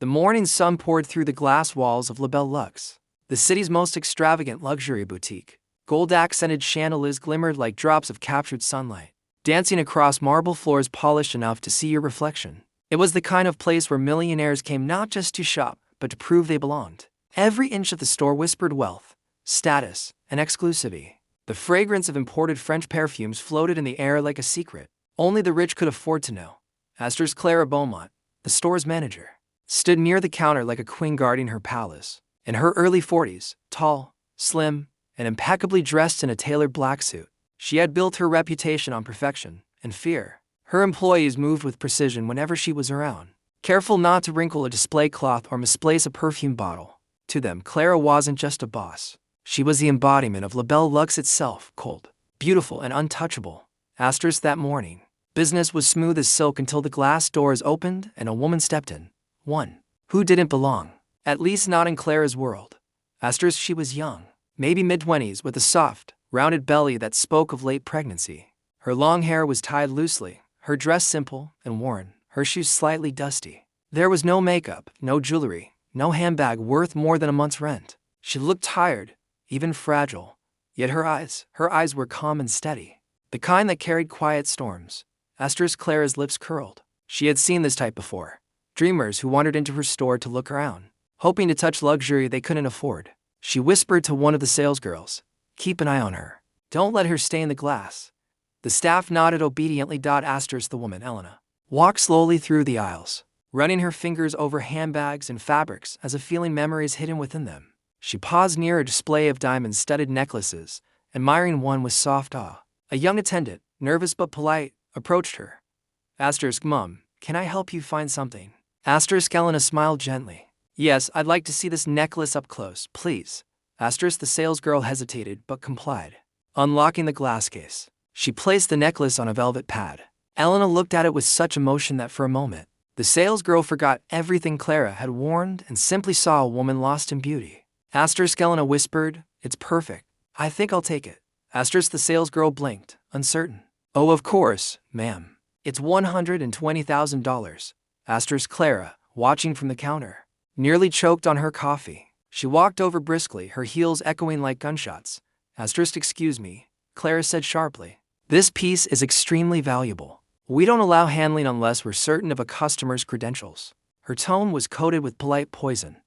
The morning sun poured through the glass walls of La Belle Luxe, the city's most extravagant luxury boutique. Gold-accented chandeliers glimmered like drops of captured sunlight, dancing across marble floors polished enough to see your reflection. It was the kind of place where millionaires came not just to shop, but to prove they belonged. Every inch of the store whispered wealth, status, and exclusivity. The fragrance of imported French perfumes floated in the air like a secret only the rich could afford to know. Astor's Clara Beaumont, the store's manager, stood near the counter like a queen guarding her palace. In her early 40s, tall, slim, and impeccably dressed in a tailored black suit, she had built her reputation on perfection and fear. Her employees moved with precision whenever she was around, careful not to wrinkle a display cloth or misplace a perfume bottle. To them, Clara wasn't just a boss. She was the embodiment of La Belle Luxe itself, cold, beautiful, and untouchable. Astor's that morning, business was smooth as silk until the glass doors opened and a woman stepped in. One who didn't belong, at least not in Clara's world. Astor's, she was young, maybe mid-20s, with a soft, rounded belly that spoke of late pregnancy. Her long hair was tied loosely, her dress simple and worn, her shoes slightly dusty. There was no makeup, no jewelry, no handbag worth more than a month's rent. She looked tired, even fragile, yet her eyes were calm and steady, the kind that carried quiet storms. Astor's Clara's lips curled. She had seen this type before. Dreamers who wandered into her store to look around, hoping to touch luxury they couldn't afford. She whispered to one of the salesgirls, "Keep an eye on her. Don't let her stain the glass." The staff nodded obediently. Astor's, the woman, Elena, walked slowly through the aisles, running her fingers over handbags and fabrics as if feeling memories hidden within them. She paused near a display of diamond-studded necklaces, admiring one with soft awe. A young attendant, nervous but polite, approached her. "Astor's, Mum, can I help you find something?" Astor's, Elena smiled gently. "Yes, I'd like to see this necklace up close, please." Astor's, the salesgirl, hesitated but complied. Unlocking the glass case, she placed the necklace on a velvet pad. Elena looked at it with such emotion that for a moment, the salesgirl forgot everything Clara had warned and simply saw a woman lost in beauty. Astor's, Elena whispered, "It's perfect. I think I'll take it." Astor's, the salesgirl, blinked, uncertain. "Oh, of course, ma'am. It's $120,000. Astor's, Clara, watching from the counter, nearly choked on her coffee. She walked over briskly, her heels echoing like gunshots. "Astor's, excuse me," Clara said sharply. "This piece is extremely valuable. We don't allow handling unless we're certain of a customer's credentials." Her tone was coated with polite poison.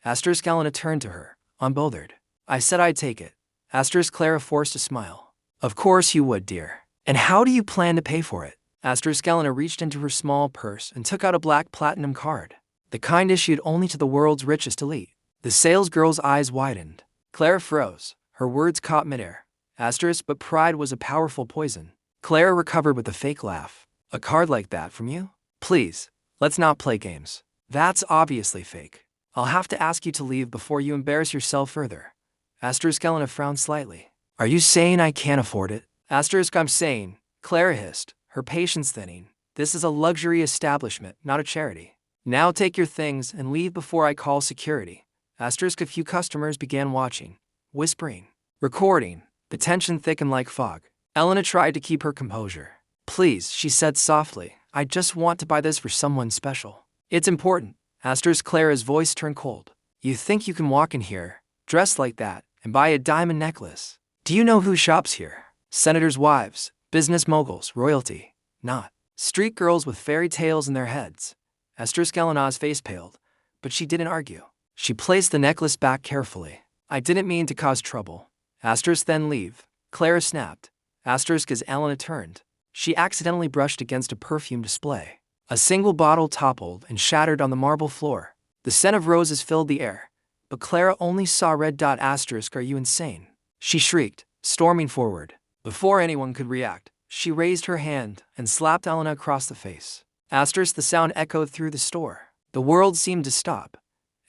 Astor's, Elena turned to her, unbothered. "I said I'd take it." Astor's, Clara forced a smile. "Of course you would, dear. And how do you plan to pay for it?" Astor's, Elena reached into her small purse and took out a black platinum card, the kind issued only to the world's richest elite. The salesgirl's eyes widened. Clara froze, her words caught midair. Astor's, but pride was a powerful poison. Clara recovered with a fake laugh. "A card like that from you? Please, let's not play games. That's obviously fake. I'll have to ask you to leave before you embarrass yourself further." Astor's, Elena frowned slightly. "Are you saying I can't afford it?" Astor's, "I'm saying," Clara hissed, her patience thinning, "this is a luxury establishment, not a charity. Now take your things and leave before I call security." Astor's, a few customers began watching, whispering, recording. The tension thickened like fog. Elena tried to keep her composure. "Please," she said softly, "I just want to buy this for someone special." "It's important." Astor's, Clara's voice turned cold. "You think you can walk in here, dressed like that, and buy a diamond necklace? Do you know who shops here? Senators' wives, business moguls, royalty. Not street girls with fairy tales in their heads." Astor's, Elena's face paled, but she didn't argue. She placed the necklace back carefully. "I didn't mean to cause trouble." Astor's, "Then leave," Clara snapped. Astor's, as Elena turned, she accidentally brushed against a perfume display. A single bottle toppled and shattered on the marble floor. The scent of roses filled the air, but Clara only saw red. Asterisk, "Are you insane?" she shrieked, storming forward. Before anyone could react, she raised her hand and slapped Elena across the face. Asterisk, the sound echoed through the store. The world seemed to stop.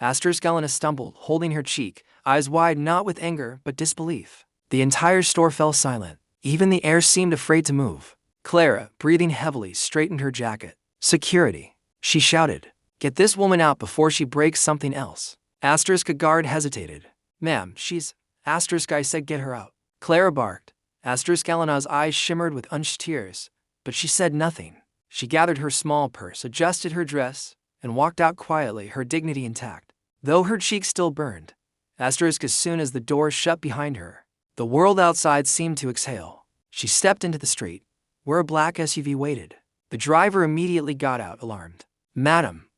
Asterisk, Elena stumbled, holding her cheek, eyes wide not with anger but disbelief. The entire store fell silent. Even the air seemed afraid to move. Clara, breathing heavily, straightened her jacket. "Security," she shouted. "Get this woman out before she breaks something else." Asterisk, a guard hesitated. "Ma'am, she's..." Asterisk, "I said get her out." Clara barked. Asterisk, Elena's eyes shimmered with unshed tears, but she said nothing. She gathered her small purse, adjusted her dress, and walked out quietly, her dignity intact. Though her cheeks still burned. Asterisk as soon as the door shut behind her, the world outside seemed to exhale. She stepped into the street, where a black SUV waited. The driver immediately got out, alarmed. "Madam,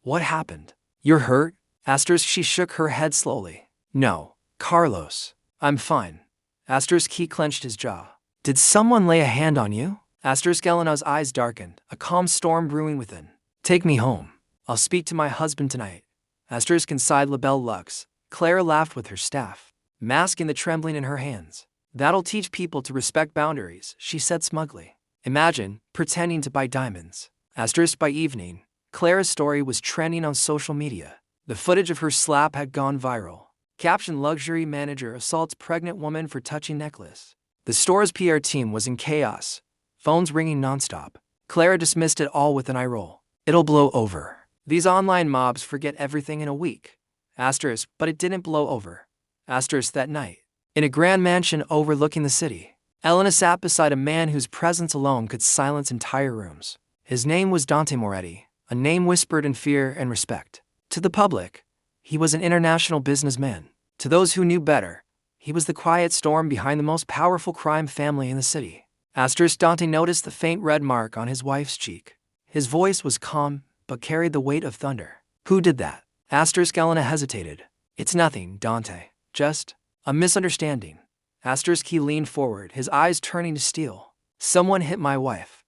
what happened? You're hurt?" Asterisk, she shook her head slowly. "No, Carlos, I'm fine." Asterisk, he clenched his jaw. "Did someone lay a hand on you?" Asterisk, Elena's eyes darkened, a calm storm brewing within. "Take me home. I'll speak to my husband tonight." Asterisk, inside La Belle Luxe, Clara laughed with her staff, masking the trembling in her hands. "That'll teach people to respect boundaries," she said smugly. "Imagine pretending to buy diamonds." Asterisk, by evening, Clara's story was trending on social media. The footage of her slap had gone viral. Caption: luxury manager assaults pregnant woman for touching necklace. The store's PR team was in chaos, phones ringing nonstop. Clara dismissed it all with an eye roll. "It'll blow over. These online mobs forget everything in a week." Asterisk, but it didn't blow over. Asterisk, that night, in a grand mansion overlooking the city, Elena sat beside a man whose presence alone could silence entire rooms. His name was Dante Moretti, a name whispered in fear and respect. To the public, he was an international businessman. To those who knew better, he was the quiet storm behind the most powerful crime family in the city. Asterisk, Dante noticed the faint red mark on his wife's cheek. His voice was calm, but carried the weight of thunder. "Who did that?" Asterisk, Elena hesitated. "It's nothing, Dante. Just a misunderstanding." Asterisk, he leaned forward, his eyes turning to steel. "Someone hit my wife."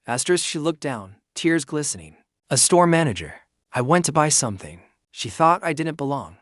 Asterisk, she looked down, tears glistening. "A store manager. I went to buy something. She thought I didn't belong."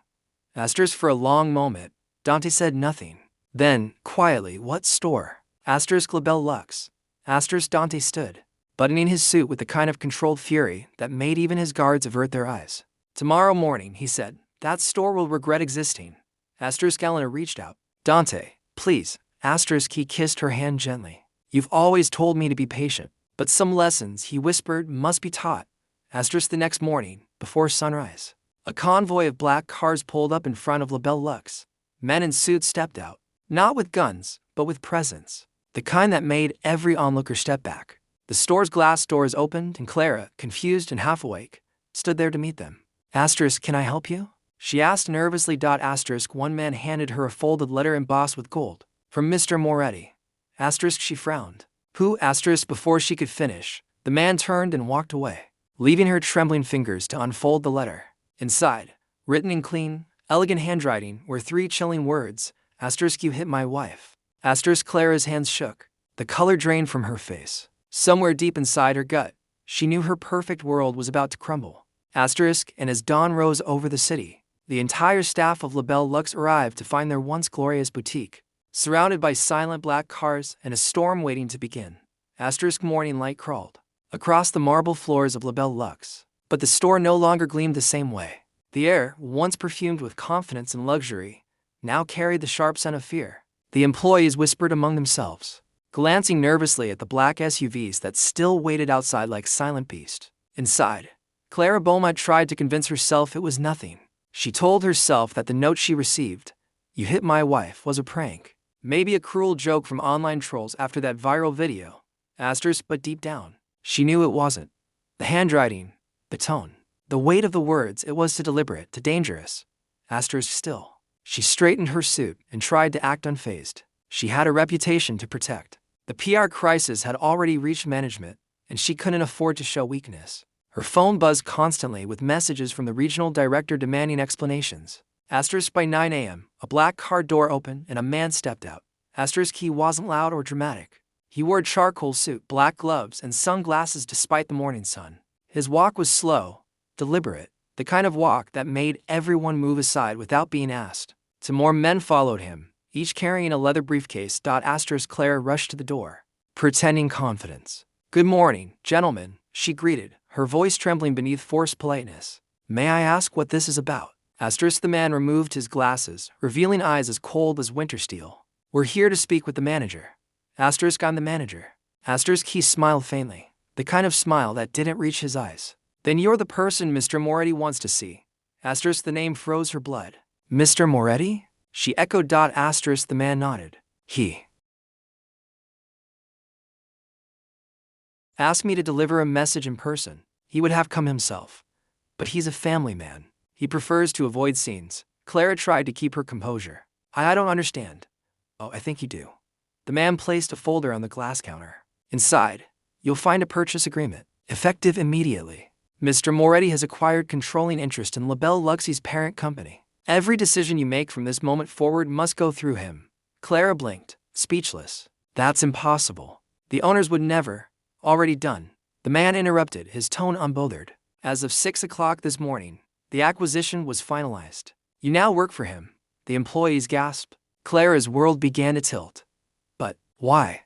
Asterisk, for a long moment, Dante said nothing. Then, quietly, "What store?" Asterisk, La Belle Luxe. Asterisk, Dante stood, buttoning his suit with the kind of controlled fury that made even his guards avert their eyes. "Tomorrow morning," he said, "that store will regret existing." Asterisk, Elena reached out. "Dante, please." Asterisk, he kissed her hand gently. "You've always told me to be patient, but some lessons," he whispered, "must be taught." Asterisk, the next morning, before sunrise, a convoy of black cars pulled up in front of La Belle Luxe. Men in suits stepped out, not with guns, but with presence, the kind that made every onlooker step back. The store's glass doors opened, and Clara, confused and half awake, stood there to meet them. "Asterisk, can I help you?" she asked nervously. Asterisk, one man handed her a folded letter embossed with gold. "From Mr. Moretti." Asterisk, she frowned. "Who?" Asterisk, before she could finish, the man turned and walked away, leaving her trembling fingers to unfold the letter. Inside, written in clean, elegant handwriting, were 3 chilling words. Asterisk, "You hit my wife." Asterisk, Clara's hands shook. The color drained from her face. Somewhere deep inside her gut, she knew her perfect world was about to crumble. Asterisk, and as dawn rose over the city, the entire staff of La Belle Luxe arrived to find their once glorious boutique surrounded by silent black cars and a storm waiting to begin. Asterisk, morning light crawled across the marble floors of La Belle Luxe, but the store no longer gleamed the same way. The air, once perfumed with confidence and luxury, now carried the sharp scent of fear. The employees whispered among themselves, glancing nervously at the black SUVs that still waited outside like silent beasts. Inside, Clara Beaumont tried to convince herself it was nothing. She told herself that the note she received, "You hit my wife," was a prank, maybe a cruel joke from online trolls after that viral video. Asterisk, but deep down, she knew it wasn't. The handwriting, the tone, the weight of the words, it was too deliberate, too dangerous. Asterisk, still, she straightened her suit and tried to act unfazed. She had a reputation to protect. The PR crisis had already reached management, and she couldn't afford to show weakness. Her phone buzzed constantly with messages from the regional director demanding explanations. Asterisk, by 9 a.m., a black car door opened and a man stepped out. Asterisk, he wasn't loud or dramatic. He wore a charcoal suit, black gloves, and sunglasses despite the morning sun. His walk was slow, deliberate, the kind of walk that made everyone move aside without being asked. Two more men followed him, each carrying a leather briefcase. Asterisk, Clara rushed to the door, pretending confidence. "Good morning, gentlemen," she greeted, her voice trembling beneath forced politeness. "May I ask what this is about?" Asterisk, the man removed his glasses, revealing eyes as cold as winter steel. "We're here to speak with the manager." Asterisk, "I'm the manager." Asterisk, he smiled faintly, the kind of smile that didn't reach his eyes. "Then you're the person Mr. Moretti wants to see." Asterisk, the name froze her blood. "Mr. Moretti?" she echoed. Asterisk, the man nodded. "He asked me to deliver a message in person. He would have come himself." but he's a family man. He prefers to avoid scenes. Clara tried to keep her composure. I don't understand. Oh, I think you do. The man placed a folder on the glass counter. Inside, you'll find a purchase agreement, effective immediately. Mr. Moretti has acquired controlling interest in Labelle Luxie's parent company. Every decision you make from this moment forward must go through him. Clara blinked, speechless. That's impossible. The owners would never. Already done. The man interrupted, his tone unbothered. As of 6 o'clock this morning, the acquisition was finalized. You now work for him. The employees gasped. Clara's world began to tilt. But why?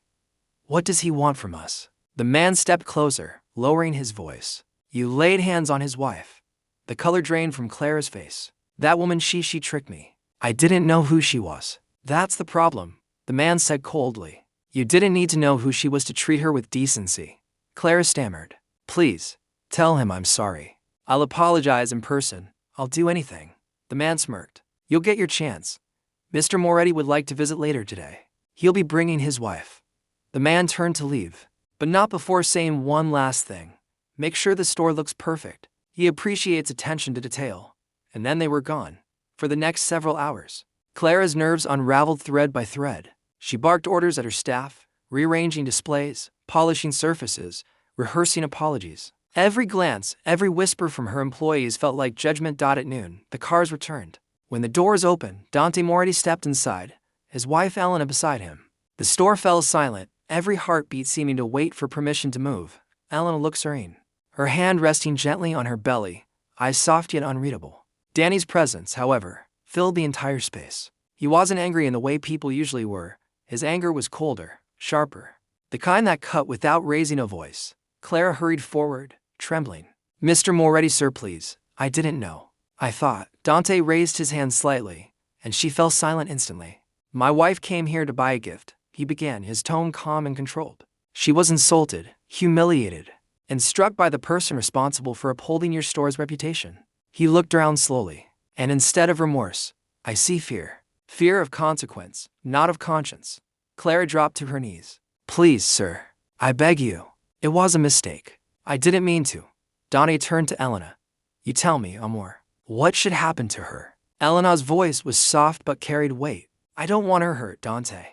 What does he want from us? The man stepped closer, lowering his voice. You laid hands on his wife. The color drained from Clara's face. That woman, she tricked me. I didn't know who she was. That's the problem, the man said coldly. You didn't need to know who she was to treat her with decency. Clara stammered. Please, tell him I'm sorry. I'll apologize in person. I'll do anything. The man smirked. You'll get your chance. Mr. Moretti would like to visit later today. He'll be bringing his wife. The man turned to leave, but not before saying one last thing. Make sure the store looks perfect. He appreciates attention to detail. And then they were gone. For the next several hours, Clara's nerves unraveled thread by thread. She barked orders at her staff, rearranging displays, polishing surfaces, rehearsing apologies. Every glance, every whisper from her employees felt like judgment. At noon, the cars returned. When the doors opened, Dante Moretti stepped inside, his wife Elena beside him. The store fell silent, every heartbeat seeming to wait for permission to move. Elena looked serene, her hand resting gently on her belly, eyes soft yet unreadable. Danny's presence, however, filled the entire space. He wasn't angry in the way people usually were. His anger was colder, sharper, the kind that cut without raising a voice. Clara hurried forward, trembling. Mr. Moretti, sir, please. I didn't know. I thought. Dante raised his hand slightly, and she fell silent instantly. My wife came here to buy a gift, he began, his tone calm and controlled. She was insulted, humiliated, and struck by the person responsible for upholding your store's reputation. He looked around slowly, and instead of remorse, I see fear. Fear of consequence, not of conscience. Clara dropped to her knees. Please, sir. I beg you. It was a mistake. I didn't mean to. Dante turned to Elena. You tell me, Amor. What should happen to her? Elena's voice was soft but carried weight. I don't want her hurt, Dante.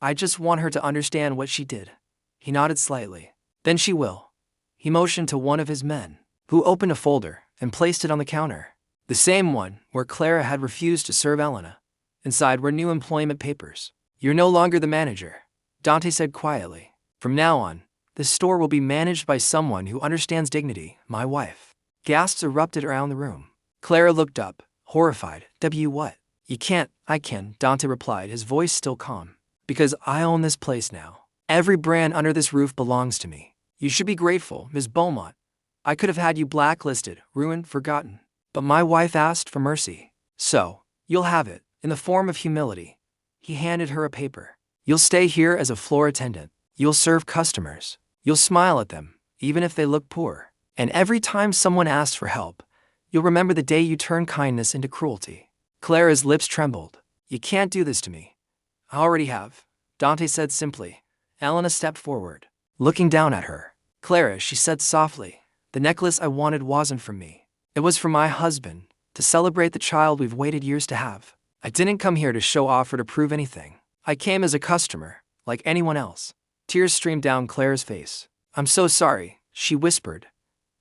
I just want her to understand what she did. He nodded slightly. Then she will. He motioned to one of his men, who opened a folder and placed it on the counter. The same one where Clara had refused to serve Elena. Inside were new employment papers. You're no longer the manager, Dante said quietly. From now on, the store will be managed by someone who understands dignity, my wife. Gasps erupted around the room. Clara looked up, horrified. What? You can't. I can, Dante replied, his voice still calm. Because I own this place now. Every brand under this roof belongs to me. You should be grateful, Ms. Beaumont. I could have had you blacklisted, ruined, forgotten. But my wife asked for mercy. So, you'll have it, in the form of humility. He handed her a paper. You'll stay here as a floor attendant. You'll serve customers. You'll smile at them, even if they look poor. And every time someone asks for help, you'll remember the day you turned kindness into cruelty. Clara's lips trembled. You can't do this to me. I already have, Dante said simply. Elena stepped forward, looking down at her. Clara, she said softly, the necklace I wanted wasn't for me. It was for my husband, to celebrate the child we've waited years to have. I didn't come here to show off or to prove anything. I came as a customer, like anyone else. Tears streamed down Clara's face. I'm so sorry, she whispered.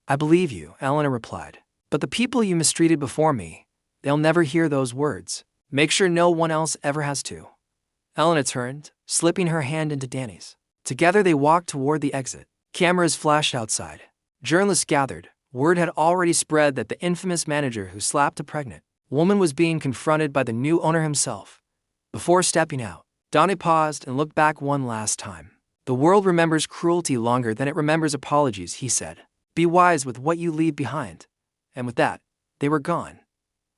I believe you, Elena replied. But the people you mistreated before me, they'll never hear those words. Make sure no one else ever has to. Elena turned, slipping her hand into Danny's. Together they walked toward the exit. Cameras flashed outside. Journalists gathered. Word had already spread that the infamous manager who slapped a pregnant woman was being confronted by the new owner himself. Before stepping out, Dante paused and looked back one last time. The world remembers cruelty longer than it remembers apologies, he said. Be wise with what you leave behind. And with that, they were gone.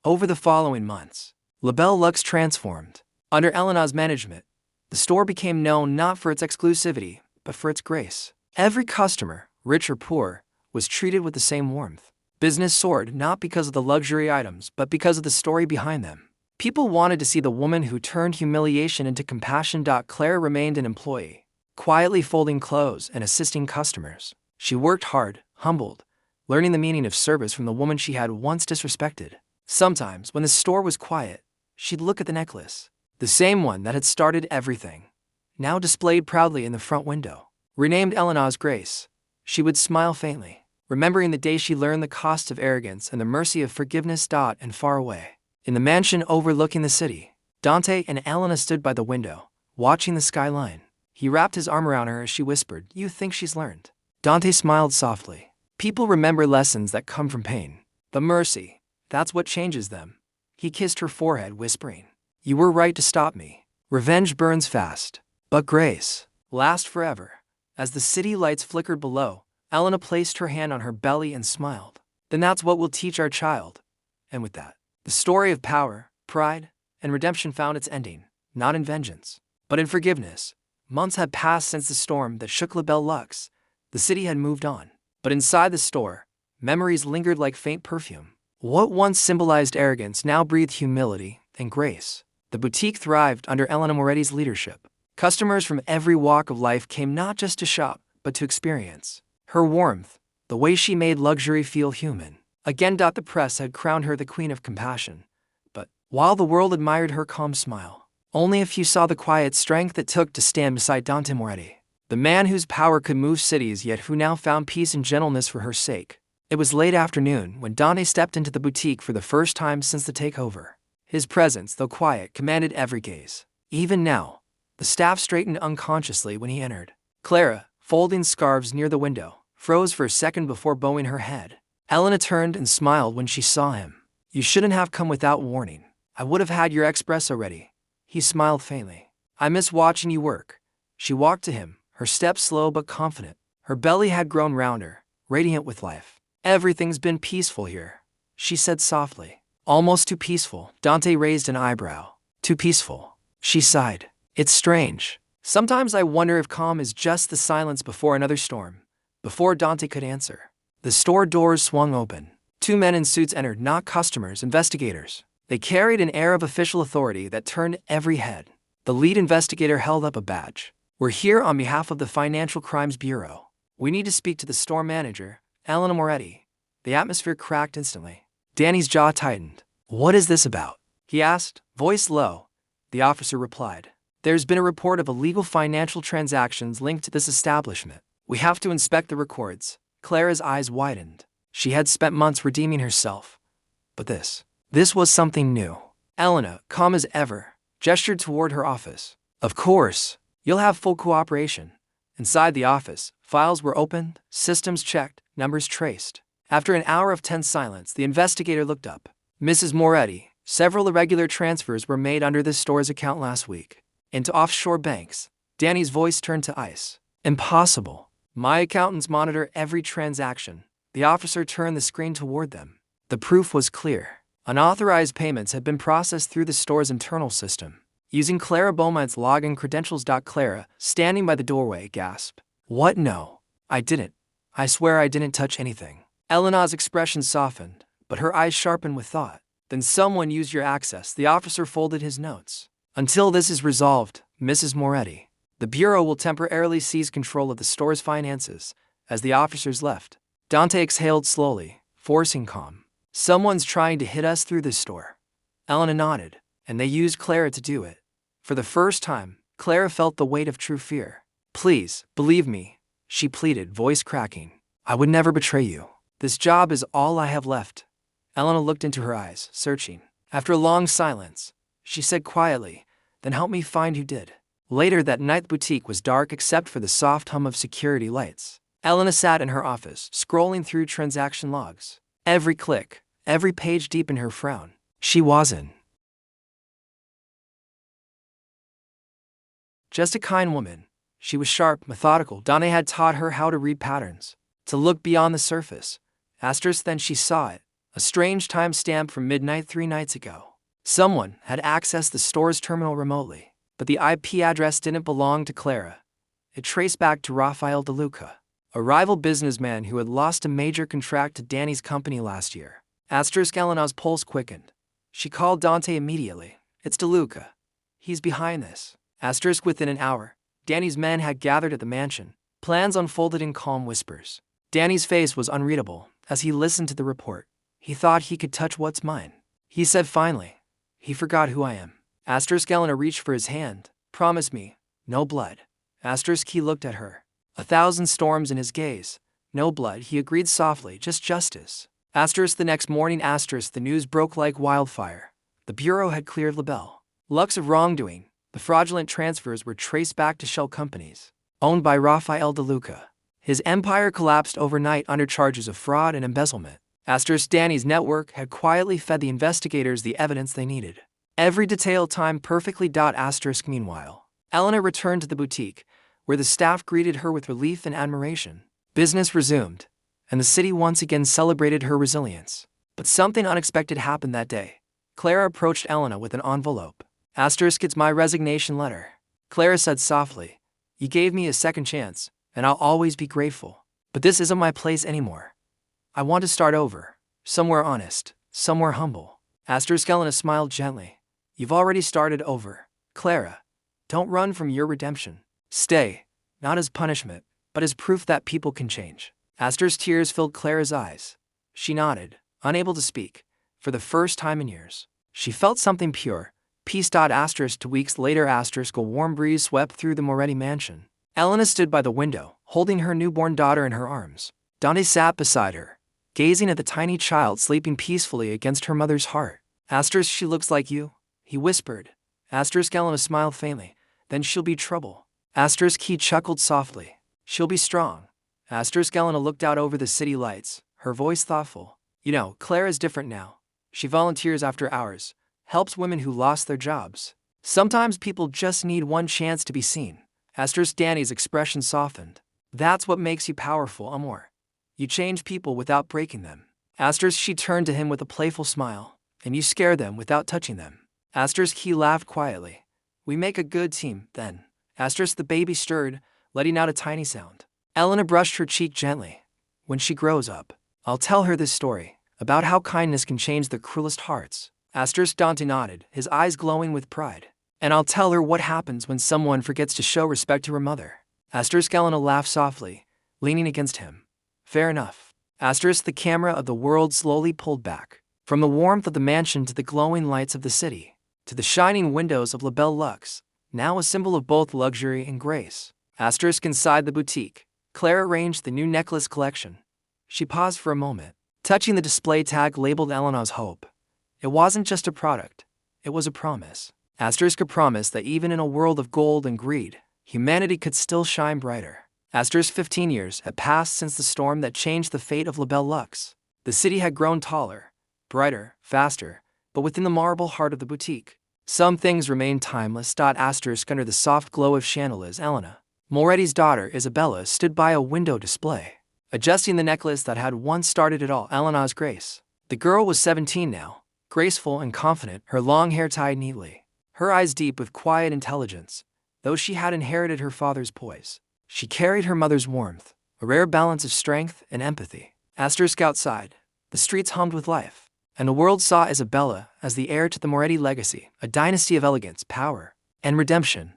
Over the following months, Labelle Luxe transformed. Under Elena's management, the store became known not for its exclusivity, but for its grace. Every customer, rich or poor, was treated with the same warmth. Business soared not because of the luxury items, but because of the story behind them. People wanted to see the woman who turned humiliation into compassion. Clara remained an employee, quietly folding clothes and assisting customers. She worked hard, humbled, learning the meaning of service from the woman she had once disrespected. Sometimes, when the store was quiet, she'd look at the necklace, the same one that had started everything, now displayed proudly in the front window. Renamed Elena's Grace, she would smile faintly, remembering the day she learned the cost of arrogance and the mercy of forgiveness. And far away, in the mansion overlooking the city, Dante and Elena stood by the window, watching the skyline. He wrapped his arm around her as she whispered, "You think she's learned?" Dante smiled softly. "People remember lessons that come from pain. But mercy, that's what changes them." He kissed her forehead, whispering, "You were right to stop me. Revenge burns fast, but grace lasts forever." As the city lights flickered below, Elena placed her hand on her belly and smiled. "Then that's what we'll teach our child." And with that, the story of power, pride, and redemption found its ending, not in vengeance, but in forgiveness. Months had passed since the storm that shook La Belle Lux. The city had moved on, but inside the store, memories lingered like faint perfume. What once symbolized arrogance now breathed humility and grace. The boutique thrived under Elena Moretti's leadership. Customers from every walk of life came not just to shop, but to experience her warmth, the way she made luxury feel human. Again, the press had crowned her the queen of compassion. But while the world admired her calm smile, only a few saw the quiet strength it took to stand beside Dante Moretti, the man whose power could move cities yet who now found peace and gentleness for her sake. It was late afternoon when Dante stepped into the boutique for the first time since the takeover. His presence, though quiet, commanded every gaze. Even now, the staff straightened unconsciously when he entered. Clara, folding scarves near the window, froze for a second before bowing her head. Elena turned and smiled when she saw him. "You shouldn't have come without warning. I would have had your espresso ready." He smiled faintly. "I miss watching you work." She walked to him, her steps slow but confident. Her belly had grown rounder, radiant with life. "Everything's been peaceful here," she said softly. "Almost too peaceful." Dante raised an eyebrow. "Too peaceful," she sighed. "It's strange. Sometimes I wonder if calm is just the silence before another storm." Before Dante could answer, the store doors swung open. Two men in suits entered, not customers, investigators. They carried an air of official authority that turned every head. The lead investigator held up a badge. "We're here on behalf of the Financial Crimes Bureau. We need to speak to the store manager, Elena Moretti." The atmosphere cracked instantly. Danny's jaw tightened. "What is this about?" he asked, voice low. The officer replied, "There's been a report of illegal financial transactions linked to this establishment. We have to inspect the records." Clara's eyes widened. She had spent months redeeming herself. But this was something new. Elena, calm as ever, gestured toward her office. "Of course, you'll have full cooperation." Inside the office, files were opened, systems checked, numbers traced. After an hour of tense silence, the investigator looked up. "Mrs. Moretti, several irregular transfers were made under this store's account last week. Into offshore banks." Danny's voice turned to ice. "Impossible. My accountants monitor every transaction." The officer turned the screen toward them. The proof was clear. Unauthorized payments had been processed through the store's internal system. Using Clara Beaumont's login credentials. Clara, standing by the doorway, gasped. "What? No. I didn't. I swear I didn't touch anything." Elena's expression softened, but her eyes sharpened with thought. "Then someone used your access." The officer folded his notes. "Until this is resolved, Mrs. Moretti, the Bureau will temporarily seize control of the store's finances." As the officers left, Dante exhaled slowly, forcing calm. "Someone's trying to hit us through this store." Elena nodded, "And they used Clara to do it." For the first time, Clara felt the weight of true fear. "Please, believe me," she pleaded, voice cracking. "I would never betray you. This job is all I have left." Elena looked into her eyes, searching. After a long silence, she said quietly, "Then help me find who did." Later that night, the boutique was dark except for the soft hum of security lights. Elena sat in her office, scrolling through transaction logs. Every click, every page deepened her frown. She wasn't just a kind woman. She was sharp, methodical. Dante had taught her how to read patterns, to look beyond the surface. Then she saw it. A strange timestamp from midnight 3 nights ago. Someone had accessed the store's terminal remotely, but the IP address didn't belong to Clara. It traced back to Rafael DeLuca, a rival businessman who had lost a major contract to Danny's company last year. Elena's pulse quickened. She called Dante immediately. "It's DeLuca. He's behind this." Within an hour, Danny's men had gathered at the mansion. Plans unfolded in calm whispers. Danny's face was unreadable, As he listened to the report, he thought he could touch what's mine. He said finally, he forgot who I am. Elena reached for his hand. Promise me, no blood. He looked at her. 1,000 storms in his gaze. No blood, he agreed softly, just justice. The next morning, the news broke like wildfire. The bureau had cleared Labelle Lux of wrongdoing. The fraudulent transfers were traced back to shell companies owned by Rafael De Luca. His empire collapsed overnight under charges of fraud and embezzlement. Danny's network had quietly fed the investigators the evidence they needed. Every detail timed perfectly. Meanwhile, Elena returned to the boutique, where the staff greeted her with relief and admiration. Business resumed, and the city once again celebrated her resilience. But something unexpected happened that day. Clara approached Elena with an envelope. It's my resignation letter. Clara said softly, you gave me a second chance, and I'll always be grateful. But this isn't my place anymore. I want to start over, somewhere honest, somewhere humble. Elena smiled gently. You've already started over, Clara. Don't run from your redemption. Stay, not as punishment, but as proof that people can change. Tears filled Clara's eyes. She nodded, unable to speak. For the first time in years, she felt something pure. Peace. 2 weeks later, a warm breeze swept through the Moretti mansion. Elena stood by the window, holding her newborn daughter in her arms. Dante sat beside her, gazing at the tiny child sleeping peacefully against her mother's heart. She looks like you, he whispered. Elena smiled faintly. Then she'll be trouble. He chuckled softly. She'll be strong. Elena looked out over the city lights, her voice thoughtful. You know, Clara's different now. She volunteers after hours, helps women who lost their jobs. Sometimes people just need one chance to be seen. Danny's expression softened. That's what makes you powerful, Amor. You change people without breaking them. She turned to him with a playful smile. And you scare them without touching them. He laughed quietly. We make a good team, then. The baby stirred, letting out a tiny sound. Elena brushed her cheek gently. When she grows up, I'll tell her this story, about how kindness can change the cruelest hearts. Dante nodded, his eyes glowing with pride. And I'll tell her what happens when someone forgets to show respect to her mother. Elena laughed softly, leaning against him. Fair enough. The camera of the world slowly pulled back. From the warmth of the mansion to the glowing lights of the city, to the shining windows of Labelle Lux, now a symbol of both luxury and grace. Inside the boutique, Clara arranged the new necklace collection. She paused for a moment, touching the display tag labeled Elena's Hope. It wasn't just a product, it was a promise. Promised that even in a world of gold and greed, humanity could still shine brighter. 15 years had passed since the storm that changed the fate of Labelle Lux. The city had grown taller, brighter, faster, but within the marble heart of the boutique, some things remained timeless. Under the soft glow of chandeliers, Elena, Moretti's daughter Isabella, stood by a window display, adjusting the necklace that had once started it all. Elena's grace. The girl was 17 now, graceful and confident, her long hair tied neatly, her eyes deep with quiet intelligence. Though she had inherited her father's poise, she carried her mother's warmth, a rare balance of strength and empathy. Outside, the streets hummed with life, and the world saw Isabella as the heir to the Moretti legacy, a dynasty of elegance, power, and redemption.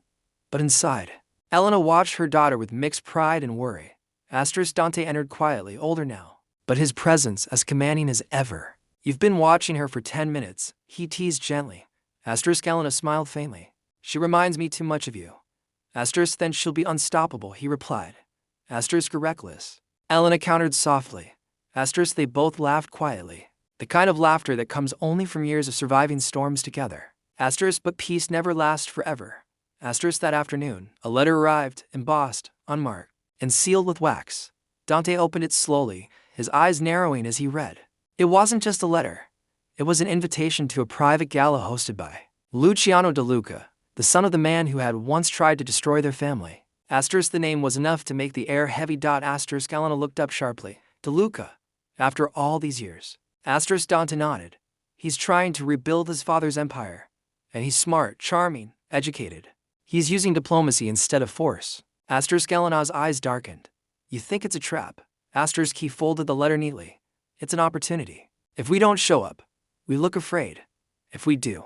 But inside, Elena watched her daughter with mixed pride and worry. Dante entered quietly, older now, but his presence as commanding as ever. You've been watching her for 10 minutes, he teased gently. Elena smiled faintly. She reminds me too much of you. Then she'll be unstoppable, he replied. Reckless. Elena countered softly. They both laughed quietly. The kind of laughter that comes only from years of surviving storms together. But peace never lasts forever. That afternoon, a letter arrived, embossed, unmarked, and sealed with wax. Dante opened it slowly, his eyes narrowing as he read. It wasn't just a letter. It was an invitation to a private gala hosted by Luciano De Luca, the son of the man who had once tried to destroy their family. The name was enough to make the air heavy. Elena looked up sharply. De Luca. After all these years. Dante nodded. He's trying to rebuild his father's empire. And he's smart, charming, educated. He's using diplomacy instead of force. Elena's eyes darkened. You think it's a trap? He folded the letter neatly. It's an opportunity. If we don't show up, we look afraid. If we do,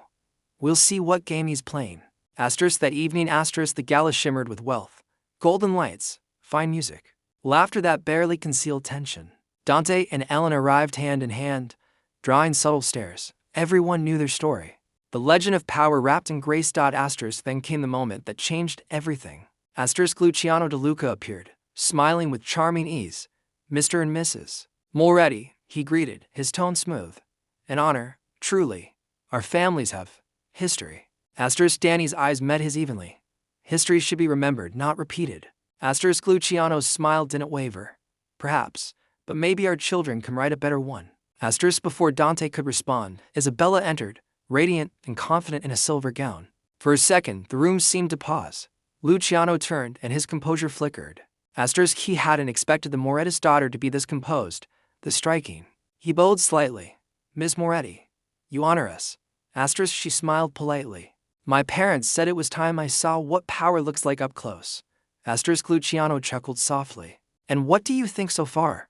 we'll see what game he's playing. That evening, the gala shimmered with wealth, golden lights, fine music, laughter that barely concealed tension. Dante and Ellen arrived hand in hand, drawing subtle stares. Everyone knew their story. The legend of power wrapped in grace. Then came the moment that changed everything. Luciano De Luca appeared, smiling with charming ease. Mr. and Mrs. Moretti, he greeted, his tone smooth. An honor, truly. Our families have history. Danny's eyes met his evenly. History should be remembered, not repeated. Luciano's smile didn't waver. Perhaps, but maybe our children can write a better one. Before Dante could respond, Isabella entered, radiant and confident in a silver gown. For a second, the room seemed to pause. Luciano turned and his composure flickered. He hadn't expected the Moretti's daughter to be this composed, this striking. He bowed slightly. Miss Moretti, you honor us. She smiled politely. My parents said it was time I saw what power looks like up close. Luciano chuckled softly. And what do you think so far?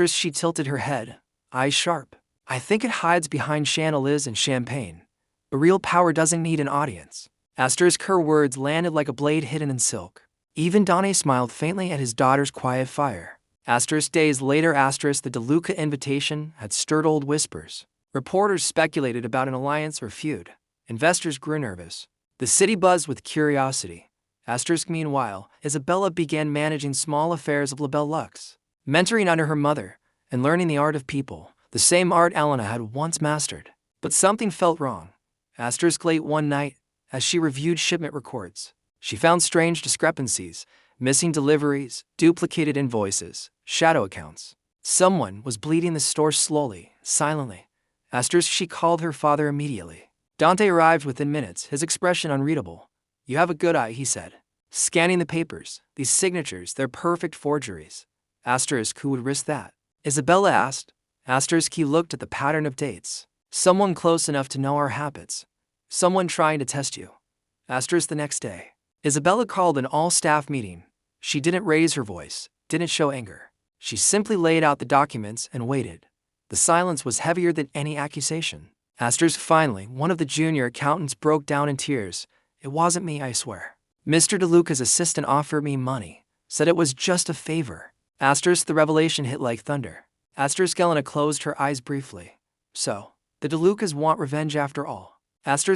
She tilted her head, eyes sharp. I think it hides behind chandeliers and champagne. But real power doesn't need an audience. Her words landed like a blade hidden in silk. Even Dante smiled faintly at his daughter's quiet fire. Days later, the De Luca invitation had stirred old whispers. Reporters speculated about an alliance or feud. Investors grew nervous. The city buzzed with curiosity. Meanwhile, Isabella began managing small affairs of Label Lux, mentoring under her mother, and learning the art of people, the same art Elena had once mastered. But something felt wrong. Late one night, as she reviewed shipment records, she found strange discrepancies, missing deliveries, duplicated invoices, shadow accounts. Someone was bleeding the store slowly, silently. She called her father immediately. Dante arrived within minutes, his expression unreadable. You have a good eye, he said. Scanning the papers, these signatures, they're perfect forgeries. Who would risk that? Isabella asked. Looked at the pattern of dates. Someone close enough to know our habits. Someone trying to test you. The next day. Isabella called an all-staff meeting. She didn't raise her voice, didn't show anger. She simply laid out the documents and waited. The silence was heavier than any accusation. Finally, one of the junior accountants broke down in tears. It wasn't me, I swear. Mr. De Luca's assistant offered me money, said it was just a favor. The revelation hit like thunder. Elena closed her eyes briefly. So, the De Lucas want revenge after all.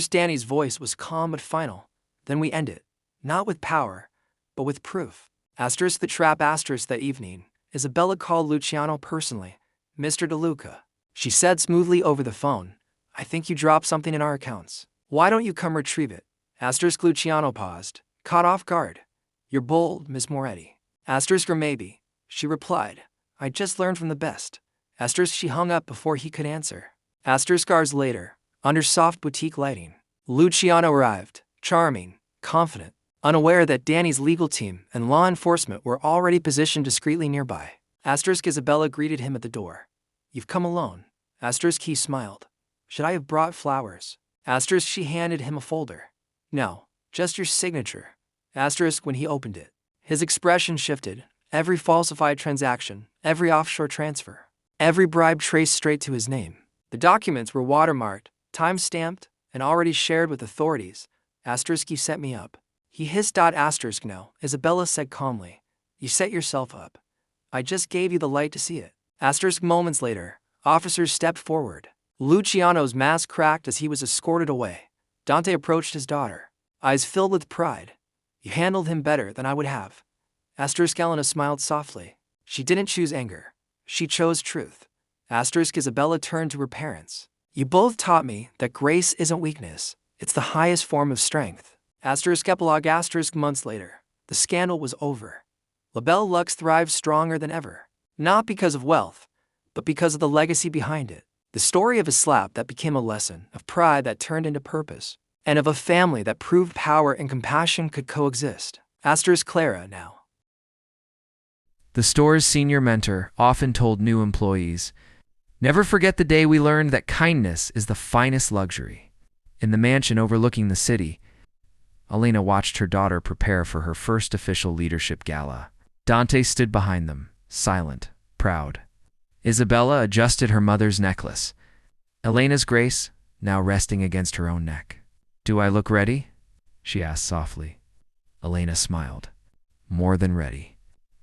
Danny's voice was calm but final. Then we end it. Not with power, but with proof. The trap. That evening, Isabella called Luciano personally. Mr. De Luca, she said smoothly over the phone. I think you dropped something in our accounts. Why don't you come retrieve it? Luciano paused, caught off guard. You're bold, Miss Moretti. Maybe, she replied. I just learned from the best. She hung up before he could answer. Hours later, under soft boutique lighting, Luciano arrived, charming, confident, unaware that Danny's legal team and law enforcement were already positioned discreetly nearby. Isabella greeted him at the door. You've come alone. He smiled. Should I have brought flowers? She handed him a folder. No, just your signature. When he opened it, his expression shifted. Every falsified transaction, every offshore transfer, every bribe traced straight to his name. The documents were watermarked, time-stamped, and already shared with authorities. Set me up. He hissed. No, Isabella said calmly. You set yourself up. I just gave you the light to see it. Moments later, officers stepped forward. Luciano's mask cracked as he was escorted away. Dante approached his daughter, eyes filled with pride. You handled him better than I would have. Elena smiled softly. She didn't choose anger. She chose truth. Isabella turned to her parents. You both taught me that grace isn't weakness. It's the highest form of strength. Epilogue. Months later, the scandal was over. Label Lux thrived stronger than ever. Not because of wealth, but because of the legacy behind it. The story of a slap that became a lesson, of pride that turned into purpose, and of a family that proved power and compassion could coexist. Clara now. The store's senior mentor often told new employees, never forget the day we learned that kindness is the finest luxury. In the mansion overlooking the city, Elena watched her daughter prepare for her first official leadership gala. Dante stood behind them, silent, proud. Isabella adjusted her mother's necklace. Elena's grace now resting against her own neck. Do I look ready? She asked softly. Elena smiled. More than ready.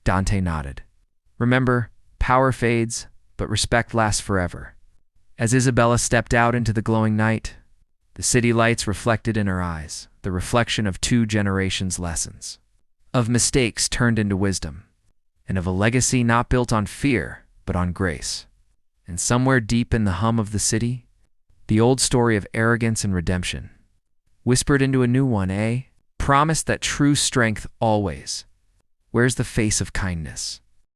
Dante nodded. Remember, Power fades, but respect lasts forever. As Isabella stepped out into the glowing night, the city lights reflected in her eyes, the reflection of 2 generations' lessons, of mistakes turned into wisdom, and of a legacy not built on fear, but on grace. And somewhere deep in the hum of the city, the old story of arrogance and redemption, whispered into a new one, promised that true strength always wears the face of kindness.